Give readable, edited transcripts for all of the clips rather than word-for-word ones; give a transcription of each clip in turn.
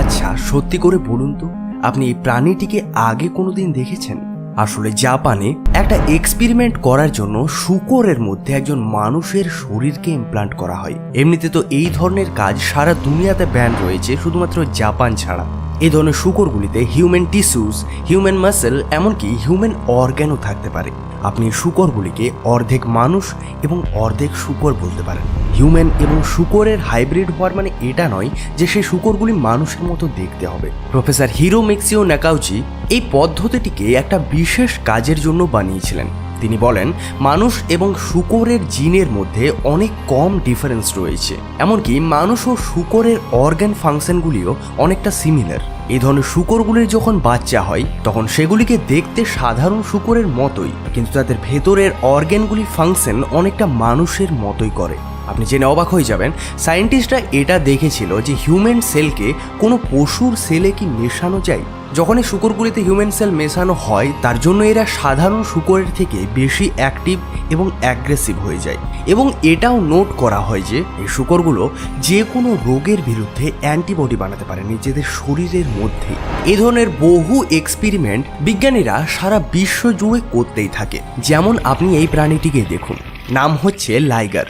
আচ্ছা, সত্যি করে বলুন তো, আপনি এই প্রাণীটিকে আগে কোনোদিন দেখেছেন? আসলে জাপানে একটা এক্সপেরিমেন্ট করার জন্য শূকরের মধ্যে একজন মানুষের শরীরকে ইমপ্লান্ট করা হয়। এমনিতে তো এই ধরনের কাজ সারা দুনিয়াতে ব্যান রয়েছে, শুধুমাত্র জাপান ছাড়া। এই ধরনের শূকরগুলিতে হিউম্যান টিস্যুস, হিউম্যান মাসেল, এমনকি হিউম্যান অর্গ্যানও থাকতে পারে। আপনি শূকরগুলিকে অর্ধেক মানুষ এবং অর্ধেক শূকর বলতে পারেন। হিউম্যান এবং শূকরের হাইব্রিড হওয়ার মানে এটা নয় যে সেই শূকরগুলি মানুষের মতো দেখতে হবে। প্রফেসর হিরোমিক্সিও নাকাউচি এই পদ্ধতিটিকে একটা বিশেষ কাজের জন্য বানিয়েছিলেন। তিনি বলেন, মানুষ এবং শূকরের জিনের মধ্যে অনেক কম ডিফারেন্স রয়েছে, এমনকি মানুষ ও শূকরের অর্গান ফাংশনগুলিও অনেকটা সিমিলার। এই ধরনের শূকরগুলির যখন বাচ্চা হয় তখন সেগুলিকে দেখতে সাধারণ শূকরের মতোই, কিন্তু তাদের ভেতরের অর্গানগুলি ফাংশন অনেকটা মানুষের মতোই করে। আপনি জেনে অবাক হয়ে যাবেন, সায়েন্টিস্টরা এটা দেখেছিল যে হিউম্যান সেলকে কোনো পশুর সেলে কি মেশানো যায়। যখন এই শূকরগুলিতে হিউম্যান সেল মেশানো হয়, তার জন্য এরা সাধারণ শূকরের থেকে বেশি অ্যাক্টিভ এবং অ্যাগ্রেসিভ হয়ে যায়। এবং এটাও নোট করা হয় যে এই শূকরগুলো যে কোনো রোগের বিরুদ্ধে অ্যান্টিবডি বানাতে পারে নিজেদের শরীরের মধ্যে। এই ধরনের বহু এক্সপেরিমেন্ট বিজ্ঞানীরা সারা বিশ্ব জুড়ে করতেই থাকে। যেমন আপনি এই প্রাণীটিকে দেখুন, নাম হচ্ছে লাইগার।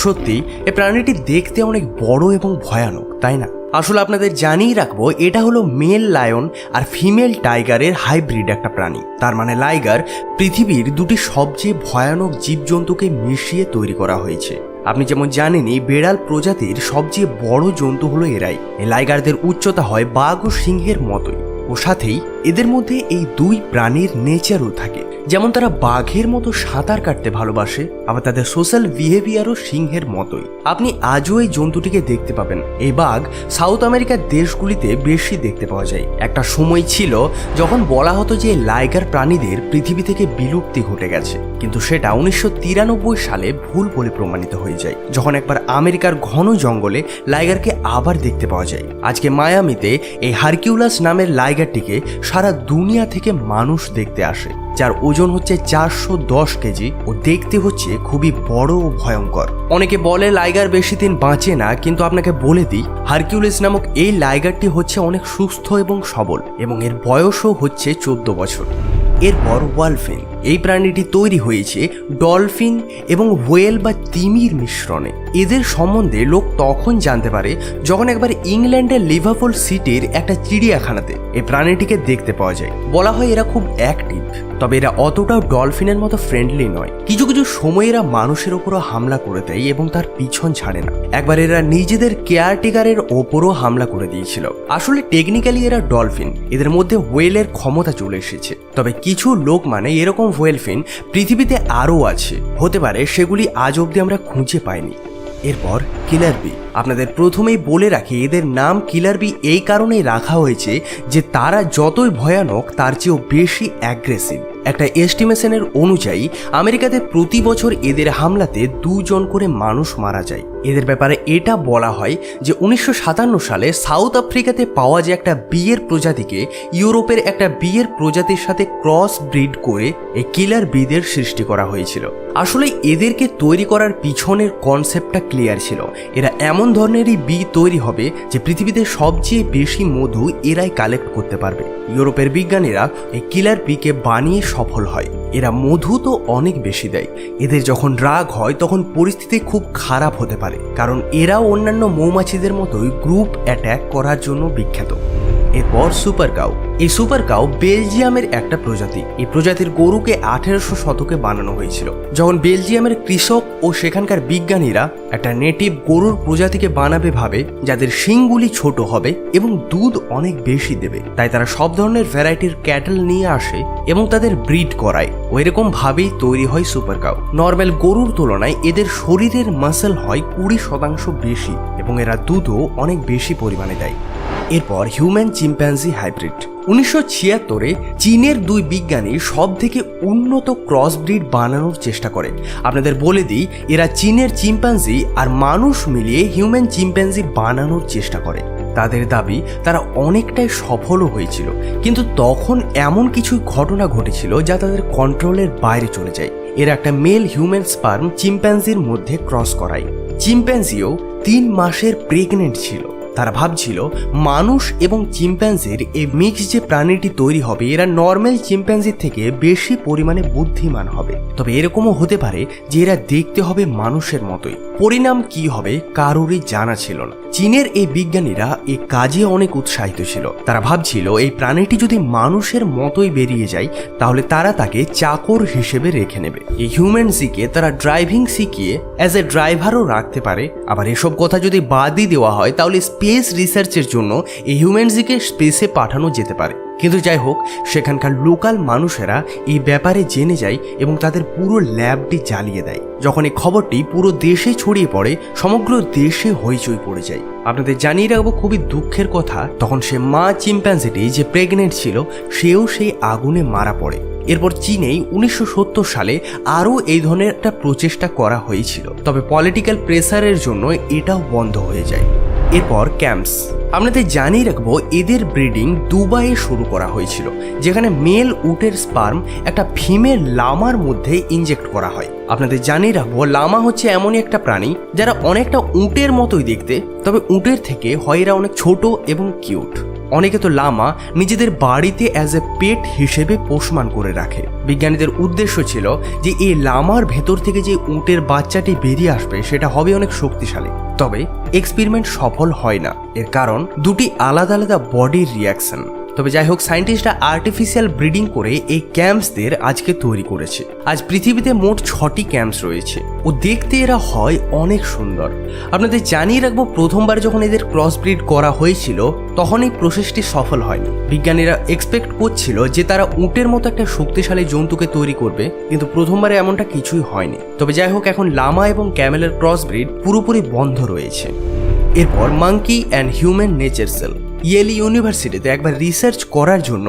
সত্যি এই প্রাণীটি দেখতে অনেক বড় এবং ভয়ানক, তাই না? আসলে আপনাদের জানিয়ে রাখবো, এটা হলো মেল লায়ন আর ফিমেল টাইগারের হাইব্রিড একটা প্রাণী। তার মানে লাইগার পৃথিবীর দুটি সবচেয়ে ভয়ানক জীবজন্তুকে মিশিয়ে তৈরি করা হয়েছে। আপনি যেমন জানেনই, বেড়াল প্রজাতির সবচেয়ে বড় জন্তু হলো এরাই। এই লাইগারদের উচ্চতা হয় বাঘ ও সিংহের মতোই, ও সাথেই এদের মধ্যে এই দুই প্রাণীর নেচারও থাকে। যেমন তারা বাঘের মতো সাঁতার কাটতে ভালোবাসে, আবার তাদের সোশ্যাল বিহেভিয়ারও সিংহের মতোই। আপনি আজও এই জন্তুটিকে দেখতে পাবেন। এই বাঘ সাউথ আমেরিকার দেশগুলিতে বেশি দেখতে পাওয়া যায়। একটা সময় ছিল যখন বলা হতো যে লাইগার প্রাণীদের পৃথিবী থেকে বিলুপ্তি ঘটে গেছে, কিন্তু সেটা 1993 সালে ভুল বলে প্রমাণিত হয়ে যায়, যখন একবার আমেরিকার ঘন জঙ্গলে লাইগারকে আবার দেখতে পাওয়া যায়। আজকে মায়ামিতে এই হারকিউলাস নামের লাইগারটিকে সারা দুনিয়া থেকে মানুষ দেখতে আসে, যার ওজন হচ্ছে 410 কেজি ও দেখতে হচ্ছে খুবই বড় ও ভয়ঙ্কর। অনেকে বলে লাইগার বেশি দিন বাঁচে না, কিন্তু আপনাকে বলে দিই, হারকিউলিস নামক এই লাইগারটি হচ্ছে অনেক সুস্থ এবং সবল, এবং এর বয়সও হচ্ছে 14 বছর। এরপর ওয়ালফিন। এই প্রাণীটি তৈরি হয়েছে ডলফিন এবং হোয়েল বা তিমির মিশ্রণে। এদের সম্বন্ধে লোক তখন জানতে পারে যখন একবার ইংল্যান্ডের লিভারপুল সিটির একটা চিড়িয়াখানাতে এই প্রাণীটিকে দেখতে পাওয়া যায়। বলা হয় এরা খুব অ্যাক্টিভ, তবে এরা অতটাও ডলফিনের মতো ফ্রেন্ডলি নয়। কিছু কিছু সময় এরা মানুষের ওপরও হামলা করে দেয় এবং তার পিছন ছাড়ে না। একবার এরা নিজেদের কেয়ারটেকারের ওপরও হামলা করে দিয়েছিল। আসলে টেকনিক্যালি এরা ডলফিন, এদের মধ্যে হোয়েলের ক্ষমতা চলে এসেছে। তবে কিছু লোক মানে এরকম হোয়েলফিন পৃথিবীতে আরও আছে, হতে পারে সেগুলি আজ অবধি আমরা খুঁজে পাইনি। এরপর কিলার বি। আপনাদের প্রথমেই বলে রাখি, এদের নাম কিলার বি এই কারণেই রাখা হয়েছে যে তারা যতই ভয়ানক তার চেয়েও বেশি অ্যাগ্রেসিভ। একটা এস্টিমেশনের অনুযায়ী আমেরিকাতে প্রতি বছর এদের হামলাতে 2 জন করে মানুষ মারা যায়। এদের ব্যাপারে এটা বলা হয় যে 1957 সালে সাউথ আফ্রিকাতে পাওয়া যে একটা বিয়ের প্রজাতিকে ইউরোপের একটা বিয়ের প্রজাতির সাথে ক্রস ব্রিড করে এই কিলার বিদের সৃষ্টি করা হয়েছিল। আসলে এদেরকে তৈরি করার পিছনের কনসেপ্টটা ক্লিয়ার ছিল। এরা এমন ধরনেরই বি তৈরি হবে যে পৃথিবীতে সবচেয়ে বেশি মধু এরাই কালেক্ট করতে পারবে। ইউরোপের বিজ্ঞানীরা এই কিলার বিকে বানিয়ে সফল হয়। এরা মধু তো অনেক বেশি দেয়। এদের যখন রাগ হয় তখন পরিস্থিতি খুব খারাপ হতে পারে, কারণ এরাও অন্যান্য মৌমাছিদের মতোই গ্রুপ অ্যাট্যাক করার জন্য বিখ্যাত। এরপর সুপার কাউ। এই সুপার কাউ বেলজিয়ামের একটা প্রজাতি। এই প্রজাতির গরুকে 1800 শতকে বানানো হয়েছিল, যখন বেলজিয়ামের কৃষক ও সেখানকার বিজ্ঞানীরা একটা নেটিভ গরুর প্রজাতিকে বানাবে ভাবে যাদের শিংগুলি ছোট হবে এবং দুধ অনেক বেশি দেবে। তাই তারা সব ধরনের ভ্যারাইটির ক্যাটেল নিয়ে আসে এবং তাদের ব্রিড করায়। ওই রকম ভাবেই তৈরি হয় সুপার কাউ। নর্মাল গরুর তুলনায় এদের শরীরের মাসেল হয় 20% বেশি এবং এরা দুধও অনেক বেশি পরিমাণে দেয়। এরপর হিউম্যান চিম্প্যাঞ্জি হাইব্রিড। 1976-এ চীনের 2 বিজ্ঞানী সব থেকে উন্নত ক্রস ব্রিড বানানোর চেষ্টা করে। আপনাদের বলে দিই, এরা চীনের চিম্প্যাঞ্জি আর মানুষ মিলিয়ে হিউম্যান চিম্প্যাঞ্জি বানানোর চেষ্টা করে। তাদের দাবি তারা অনেকটাই সফলও হয়েছিল, কিন্তু তখন এমন কিছু ঘটনা ঘটেছিল যা তাদের কন্ট্রোলের বাইরে চলে যায়। এরা একটা মেল হিউম্যান স্পার্ম চিম্প্যাঞ্জির মধ্যে ক্রস করায়। চিম্প্যাঞ্জিও 3 মাসের প্রেগনেন্ট ছিল। তারা ভাবছিল মানুষ এবং চিম্প্যাঞ্জির এই মিক্স যে প্রাণীটি তৈরি হবে এরা নর্মাল চিম্প্যাঞ্জির থেকে বেশি পরিমাণে বুদ্ধিমান হবে। তবে এরকমও হতে পারে যে এরা দেখতে হবে মানুষের মতোই। পরিণাম কি হবে কারোরই জানা ছিল না। চীনের এই বিজ্ঞানীরা এই কাজে অনেক উৎসাহিত ছিল। তারা ভাবছিল এই প্রাণীটি যদি মানুষের মতোই বেরিয়ে যায় তাহলে তারা তাকে চাকর হিসেবে রেখে নেবে। এই হিউম্যান জিকে তারা ড্রাইভিং শিখিয়ে অ্যাজ এ ড্রাইভারও রাখতে পারে। আবার এসব কথা যদি বাদই দেওয়া হয় তাহলে স্পেস রিসার্চের জন্য এই হিউম্যান জিকে স্পেসে পাঠানো যেতে পারে। কিন্তু যাই হোক, সেখানকার লোকাল মানুষেরা এই ব্যাপারে জেনে যায় এবং তাদের পুরো ল্যাবটি জ্বালিয়ে দেয়। যখন এই খবরটি পুরো দেশে ছড়িয়ে পড়ে সমগ্র দেশে হইচই পড়ে যায়। আপনাদের জানিয়ে রাখবো খুবই দুঃখের কথা, তখন সে মা চিম্প্যাঞ্জিটি যে প্রেগনেন্ট ছিল সেও সেই আগুনে মারা পড়ে। এরপর চীনেই 1970 সালে আরও এই ধরনের একটা প্রচেষ্টা করা হয়েছিল, তবে পলিটিক্যাল প্রেসারের জন্য এটাও বন্ধ হয়ে যায়। এরপর ক্যাম্পস, আপনাদের জানিয়ে রাখবো এদের ব্রিডিং দুবাইয়ে শুরু করা হয়েছিল, যেখানে মেল উটের স্পার্ম একটা ফিমেল লামার মধ্যে ইনজেক্ট করা হয়। আপনাদের জানিয়ে রাখবো লামা হচ্ছে এমনই একটা প্রাণী যারা অনেকটা উটের মতোই দেখতে, তবে উটের থেকে হয় এরা অনেক ছোট এবং কিউট। অনেকে তো লামা নিজেদের বাড়িতে অ্যাজ এ পেট হিসেবে পোষমান করে রাখে। বিজ্ঞানীদের উদ্দেশ্য ছিল যে এই লামার ভেতর থেকে যে উটের বাচ্চাটি বেরিয়ে আসবে সেটা হবে অনেক শক্তিশালী। তবে এক্সপেরিমেন্ট সফল হয় না, এর কারণ দুটি আলাদা আলাদা বডির রিয়াকশন। তবে যাই হোক, সায়েন্টিস্টরা আর্টিফিশিয়াল ব্রিডিং করে এই ক্যাম্পসদের আজকে তৈরি করেছে। আজ পৃথিবীতে মোট 6টি ক্যাম্পস রয়েছে ও দেখতে এরা হয় অনেক সুন্দর। আপনাদের জানিয়ে রাখবো প্রথমবার যখন এদের ক্রস ব্রিড করা হয়েছিল তখন এই প্রসেসটি সফল হয়নি। বিজ্ঞানীরা এক্সপেক্ট করছিল যে তারা উটের মতো একটা শক্তিশালী জন্তুকে তৈরি করবে, কিন্তু প্রথমবারে এমনটা কিছুই হয়নি। তবে যাই হোক, এখন লামা এবং ক্যামেলের ক্রস ব্রিড পুরোপুরি বন্ধ রয়েছে। এরপর monkey and human nature cell, Yale ইউনিভার্সিটিতে একবার রিসার্চ করার জন্য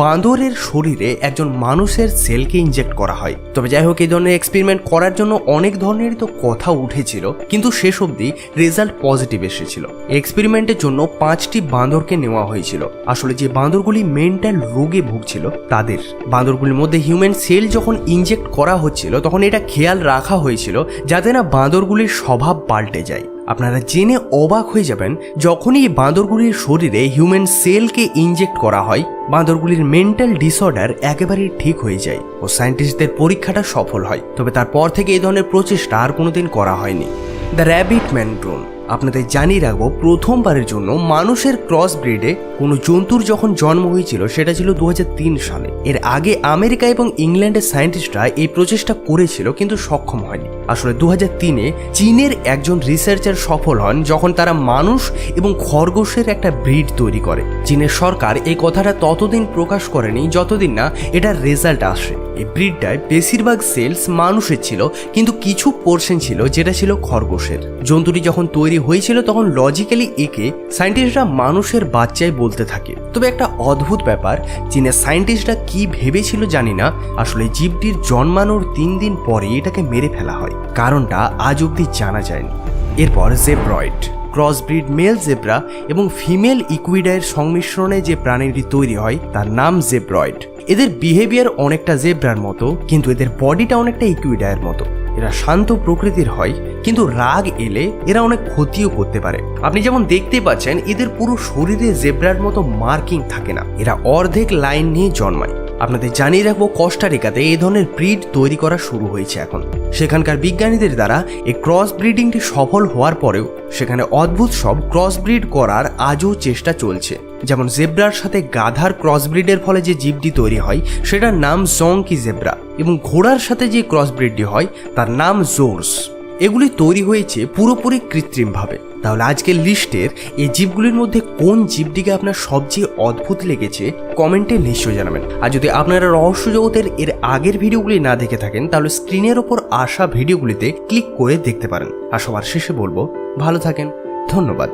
বাঁদরের শরীরে একজন মানুষের সেলকে ইনজেক্ট করা হয়। তবে যাই হোক, এই ধরনের এক্সপেরিমেন্ট করার জন্য অনেক ধরনেরই তো কথা উঠেছিল, কিন্তু শেষ অবধি রেজাল্ট পজিটিভ এসেছিল। এক্সপেরিমেন্টের জন্য 5টি বাঁদরকে নেওয়া হয়েছিল। আসলে যে বাঁদরগুলি মেন্টাল রোগে ভুগছিল তাদের। বাঁদরগুলির মধ্যে হিউম্যান সেল যখন ইনজেক্ট করা হচ্ছিল তখন এটা খেয়াল রাখা হয়েছিল যাতে না বাঁদরগুলির স্বভাব পাল্টে যায়। আপনারা জেনে অবাক হয়ে যাবেন, যখনই এই বাঁদরগুলির শরীরে হিউম্যান সেলকে ইনজেক্ট করা হয় বাঁদরগুলির মেন্টাল ডিসঅর্ডার একেবারেই ঠিক হয়ে যায় ও সায়েন্টিস্টদের পরীক্ষাটা সফল হয়। তবে তারপর থেকে এই ধরনের প্রচেষ্টা আর কোনোদিন করা হয়নি। দ্য র্যাবিট ম্যান ড্রোন, আপনাদের জানিয়ে রাখবো প্রথমবারের জন্য মানুষের ক্রস ব্রিডে কোনো জন্তুর যখন জন্ম হয়েছিল সেটা ছিল 2003 সালে। এর আগে আমেরিকা এবং ইংল্যান্ডের সায়েন্টিস্টরা এই প্রচেষ্টা করেছিল কিন্তু সক্ষম হয়নি। আসলে 2003-এ চীনের একজন রিসার্চার সফল হন যখন তারা মানুষ এবং খরগোশের একটা ব্রিড তৈরি করে। চীনের সরকার এই কথাটা ততদিন প্রকাশ করেনি যতদিন না এটার রেজাল্ট আসে। এই ব্রিডটায় বেশিরভাগ সেলস মানুষের ছিল, কিন্তু কিছু পোর্শন ছিল যেটা ছিল খরগোশের। জন্তুটি যখন তৈরি হয়েছিল তখন লজিক্যালি একে সায়েন্টিস্টরা মানুষের বাচ্চাই বলতে থাকে। তবে একটা অদ্ভুত ব্যাপার, চীনের সায়েন্টিস্টরা কি ভেবেছিল জানি না, আসলে জীবটির জন্মানোর 3 দিন পরে এটাকে মেরে ফেলা হয়। কারণটা আজ অব্দি জানা যায়নি। এরপর জেব্রয়েড, ক্রসব্রিড মেল জেব্রা এবং ফিমেল ইকুইডায়ের সংমিশ্রণে যে প্রাণীটি তৈরি হয় তার নাম জেব্রয়েড। এদের বিহেভিয়ার অনেকটা জেব্রার মতো, কিন্তু এদের বডিটা অনেকটা ইকুইডায়ের মতো। এরা শান্ত প্রকৃতির হয়, কিন্তু রাগ এলে এরা অনেক ক্ষতিও করতে পারে। আপনি যেমন দেখতে পাচ্ছেন এদের পুরো শরীরে জেব্রার মতো মার্কিং থাকে না, এরা অর্ধেক লাইন নিয়ে জন্মায়। আপনাদের জানিয়ে রাখবো কোস্টারিকাতে এই ধরনের ব্রিড তৈরি করা শুরু হয়েছে এখন। সেখানকার বিজ্ঞানীদের দ্বারা এই ক্রস ব্রিডিংটি সফল হওয়ার পরেও সেখানে অদ্ভুত সব ক্রস ব্রিড করার আজও চেষ্টা চলছে। যেমন জেব্রার সাথে গাধার ক্রস ব্রিডের ফলে যে জীবটি তৈরি হয় সেটার নাম জংকি জেব্রা, এবং ঘোড়ার সাথে যে ক্রস ব্রিডটি হয় তার নাম জোর্স। এগুলি তৈরি হয়েছে পুরোপুরি কৃত্রিমভাবে। তাহলে আজকের লিস্টের এই জীবগুলির মধ্যে কোন জীবটিকে আপনার সবচেয়ে অদ্ভুত লেগেছে কমেন্টে নিশ্চয়ই জানাবেন। আর যদি আপনারা রহস্য জগতের এর আগের ভিডিওগুলি না দেখে থাকেন তাহলে স্ক্রিনের ওপর আসা ভিডিওগুলিতে ক্লিক করে দেখতে পারেন। আর সবার শেষে বলবো, ভালো থাকেন, ধন্যবাদ।